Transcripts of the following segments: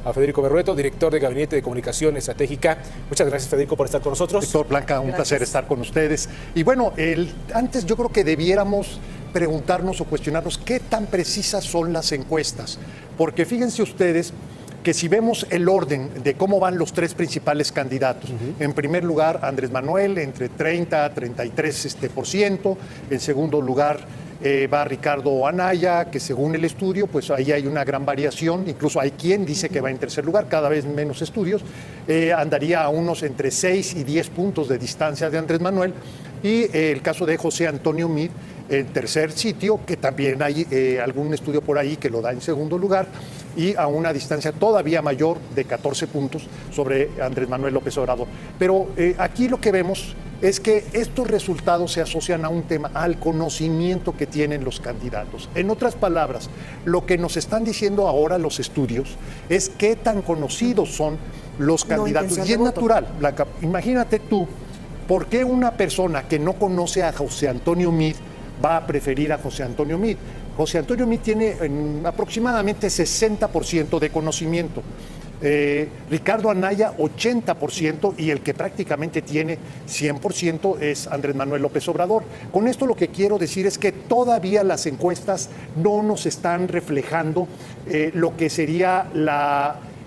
a Federico Berrueto, director de Gabinete de Comunicación Estratégica. Muchas gracias, Federico, por estar con nosotros. Héctor, Blanca, un placer estar con ustedes. Y bueno, antes yo creo que debiéramos preguntarnos o cuestionarnos qué tan precisas son las encuestas. Porque fíjense ustedes que si vemos el orden de cómo van los tres principales candidatos, en primer lugar Andrés Manuel entre 30 a 33%, en segundo lugar va Ricardo Anaya, que según el estudio, pues ahí hay una gran variación, incluso hay quien dice que va en tercer lugar, cada vez menos estudios, andaría a unos entre 6 y 10 puntos de distancia de Andrés Manuel, y el caso de José Antonio Meade, en tercer sitio, que también hay algún estudio por ahí que lo da en segundo lugar, y a una distancia todavía mayor de 14 puntos sobre Andrés Manuel López Obrador. Pero aquí lo que vemos es que estos resultados se asocian a un tema, al conocimiento que tienen los candidatos. En otras palabras, lo que nos están diciendo ahora los estudios es qué tan conocidos son los candidatos. Y es natural, Blanca, imagínate tú, ¿por qué una persona que no conoce a José Antonio Meade va a preferir a José Antonio Meade? José Antonio Meade tiene aproximadamente 60% de conocimiento. Ricardo Anaya 80%, y el que prácticamente tiene 100% es Andrés Manuel López Obrador. Con esto lo que quiero decir es que todavía las encuestas no nos están reflejando lo que sería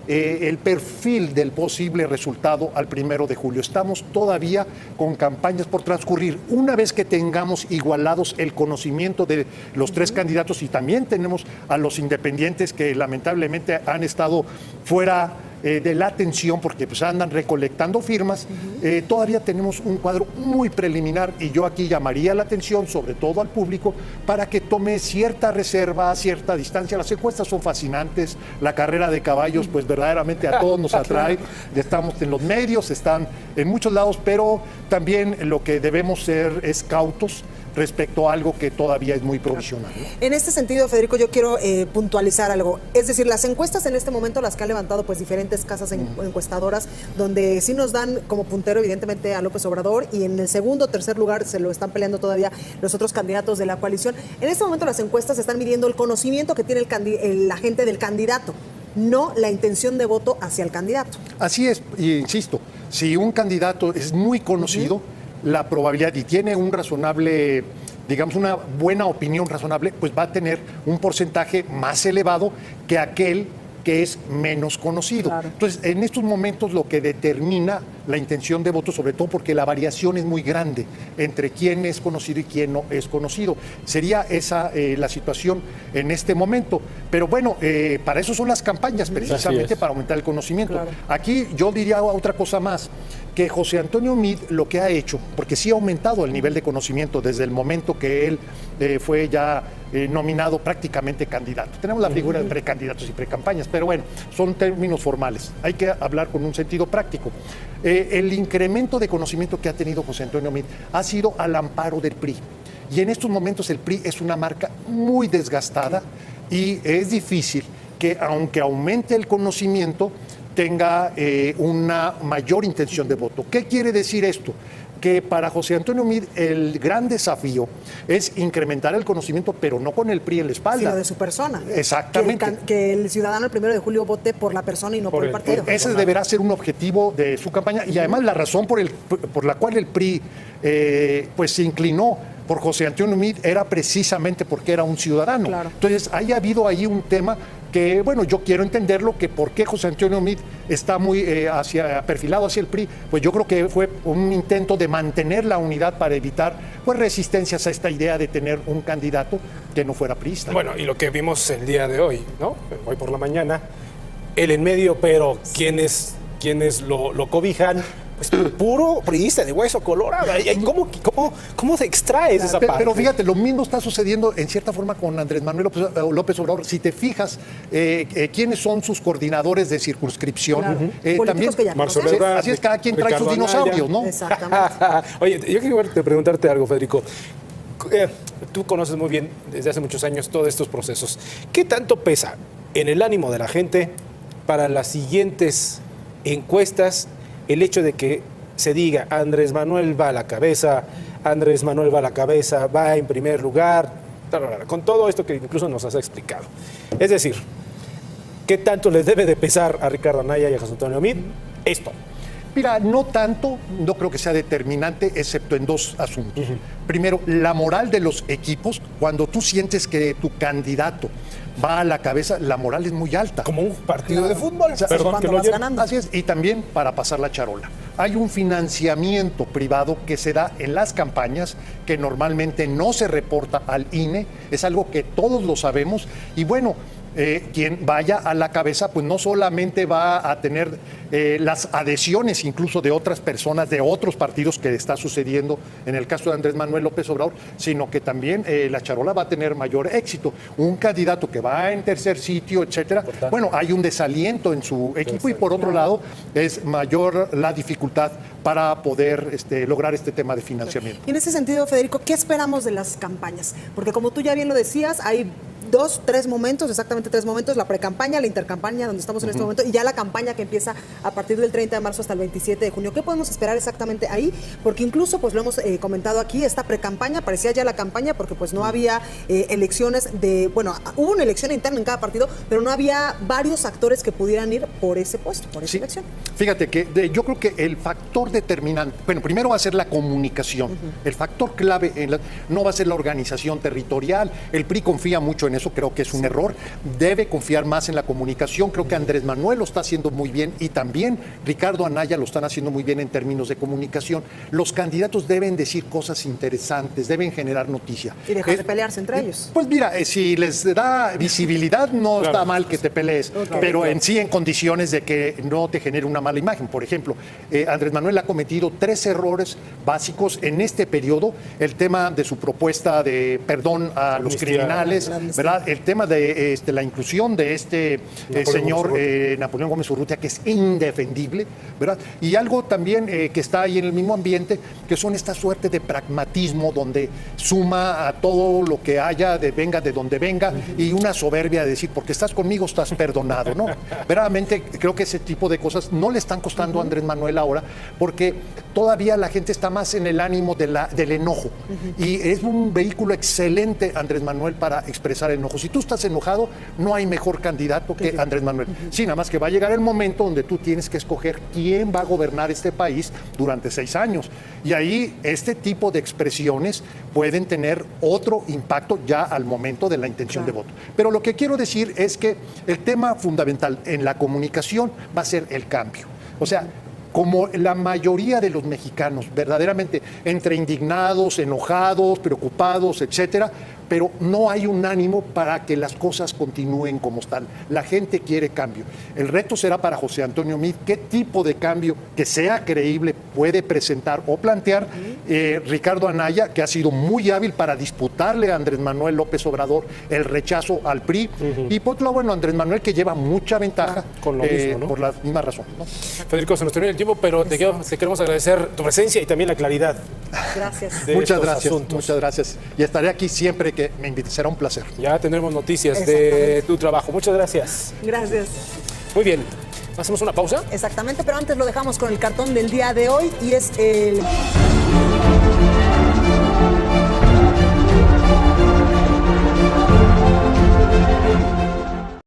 el perfil del posible resultado al 1 de julio. Estamos todavía con campañas por transcurrir. Una vez que tengamos igualados el conocimiento de los tres candidatos, y también tenemos a los independientes que lamentablemente han estado fuera de la atención porque pues andan recolectando firmas, todavía tenemos un cuadro muy preliminar, y yo aquí llamaría la atención, sobre todo al público, para que tome cierta reserva, cierta distancia. Las encuestas son fascinantes, la carrera de caballos pues verdaderamente a todos nos atrae, estamos en los medios, están en muchos lados, pero también lo que debemos ser es cautos respecto a algo que todavía es muy provisional, ¿no? En este sentido, Federico, yo quiero puntualizar algo. Es decir, las encuestas en este momento, las que han levantado pues diferentes casas encuestadoras, donde sí nos dan como puntero evidentemente a López Obrador, y en el segundo o tercer lugar se lo están peleando todavía los otros candidatos de la coalición. En este momento las encuestas están midiendo el conocimiento que tiene la gente del candidato, no la intención de voto hacia el candidato. Así es, y insisto, si un candidato es muy conocido, la probabilidad, y tiene un razonable, digamos, una buena opinión razonable, pues va a tener un porcentaje más elevado que aquel que es menos conocido. Claro. Entonces, en estos momentos lo que determina la intención de voto, sobre todo porque la variación es muy grande entre quién es conocido y quién no es conocido. Sería esa la situación en este momento. Pero bueno, para eso son las campañas, precisamente para aumentar el conocimiento. Claro. Aquí yo diría otra cosa más, que José Antonio Meade lo que ha hecho, porque sí ha aumentado el nivel de conocimiento desde el momento que él fue ya nominado prácticamente candidato. Tenemos la figura de precandidatos y precampañas, pero bueno, son términos formales. Hay que hablar con un sentido práctico. El incremento de conocimiento que ha tenido José Antonio Meade ha sido al amparo del PRI. Y en estos momentos el PRI es una marca muy desgastada, y es difícil que, aunque aumente el conocimiento, tenga una mayor intención de voto. ¿Qué quiere decir esto? Que para José Antonio Meade el gran desafío es incrementar el conocimiento, pero no con el PRI en la espalda, sino de su persona. Exactamente. Que el ciudadano el 1 de julio vote por la persona y no por el partido. Ese deberá ser un objetivo de su campaña, y además la razón por la cual el PRI pues se inclinó por José Antonio Meade era precisamente porque era un ciudadano. Claro. Entonces, ha habido ahí un tema que, bueno, yo quiero entenderlo, que por qué José Antonio Meade está muy perfilado hacia el PRI, pues yo creo que fue un intento de mantener la unidad para evitar pues resistencias a esta idea de tener un candidato que no fuera priista. Bueno, y lo que vimos el día de hoy, ¿no? Hoy por la mañana, él en medio, pero quienes lo cobijan, pues puro priista de hueso colorado. ¿Cómo se extrae esa parte? Pero fíjate, lo mismo está sucediendo en cierta forma con Andrés Manuel López Obrador. Si te fijas, quiénes son sus coordinadores de circunscripción. Claro. También, Marcelo Ebrard, así es, cada quien trae sus dinosaurios, ¿no? Exactamente. Oye, yo quiero preguntarte algo, Federico. Tú conoces muy bien desde hace muchos años todos estos procesos. ¿Qué tanto pesa en el ánimo de la gente para las siguientes encuestas el hecho de que se diga Andrés Manuel va a la cabeza, va en primer lugar, con todo esto que incluso nos has explicado? Es decir, ¿Qué tanto les debe de pesar a Ricardo Anaya y a José Antonio Meade esto? Mira, no tanto, no creo que sea determinante, excepto en dos asuntos. Primero, la moral de los equipos. Cuando tú sientes que tu candidato va a la cabeza, la moral es muy alta. Como un partido de fútbol. O sea, Perdón cuando que lo vas lleve. ganando. Así es, y también para pasar la charola. Hay un financiamiento privado que se da en las campañas que normalmente no se reporta al INE, es algo que todos lo sabemos y bueno, quien vaya a la cabeza pues no solamente va a tener las adhesiones incluso de otras personas, de otros partidos que está sucediendo en el caso de Andrés Manuel López Obrador, sino que también la charola va a tener mayor éxito. Un candidato que va en tercer sitio, etcétera, bueno, hay un desaliento en su equipo y por otro lado es mayor la dificultad para poder lograr este tema de financiamiento. Y en ese sentido, Federico, ¿qué esperamos de las campañas? Porque como tú ya bien lo decías, hay 3 momentos, exactamente 3 momentos, la precampaña, la intercampaña, donde estamos en este momento, y ya la campaña que empieza a partir del 30 de marzo hasta el 27 de junio. ¿Qué podemos esperar exactamente ahí? Porque incluso, pues lo hemos comentado aquí, esta precampaña parecía ya la campaña porque pues no había elecciones hubo una elección interna en cada partido, pero no había varios actores que pudieran ir por ese puesto, por esa Sí. elección. Fíjate que yo creo que el factor determinante, bueno, primero va a ser la comunicación. El factor clave no va a ser la organización territorial. El PRI confía mucho en eso, creo que es un error. Debe confiar más en la comunicación. Creo que Andrés Manuel lo está haciendo muy bien y también Ricardo Anaya lo están haciendo muy bien en términos de comunicación. Los candidatos deben decir cosas interesantes, deben generar noticia. Y dejar de pelearse entre ellos. Pues mira, si les da visibilidad, no está mal que te pelees, pero en sí en condiciones de que no te genere una mala imagen. Por ejemplo, Andrés Manuel ha cometido 3 errores básicos en este periodo. El tema de su propuesta de perdón a los criminales, ¿verdad? El tema de la inclusión de señor Napoleón Gómez Urrutia, que es indefendible, ¿verdad? Y algo también que está ahí en el mismo ambiente, que son esta suerte de pragmatismo donde suma a todo lo que haya, venga de donde venga, y una soberbia de decir, porque estás conmigo, estás perdonado, ¿no? Verdaderamente creo que ese tipo de cosas no le están costando a Andrés Manuel ahora, porque todavía la gente está más en el ánimo del enojo. Y es un vehículo excelente, Andrés Manuel, para expresar enojo. Si tú estás enojado, no hay mejor candidato que Andrés Manuel. Sí, nada más que va a llegar el momento donde tú tienes que escoger quién va a gobernar este país durante 6 años. Y ahí este tipo de expresiones pueden tener otro impacto ya al momento de la intención de voto. Pero lo que quiero decir es que el tema fundamental en la comunicación va a ser el cambio. O sea, como la mayoría de los mexicanos, verdaderamente entre indignados, enojados, preocupados, etcétera, pero no hay un ánimo para que las cosas continúen como están. La gente quiere cambio. El reto será para José Antonio Meade qué tipo de cambio que sea creíble puede presentar o plantear Ricardo Anaya, que ha sido muy hábil para disputarle a Andrés Manuel López Obrador el rechazo al PRI, y por otro lado, bueno, Andrés Manuel, que lleva mucha ventaja con lo mismo, ¿no? por la misma razón, ¿no? Federico, se nos termina el tiempo, pero te queremos agradecer tu presencia y también la claridad. Gracias. De Muchas estos gracias, asuntos. muchas gracias. Y estaré aquí siempre que me invites, será un placer. Ya tendremos noticias de tu trabajo. Muchas gracias. Gracias. Muy bien. ¿Hacemos una pausa? Exactamente, pero antes lo dejamos con el cartón del día de hoy y es el...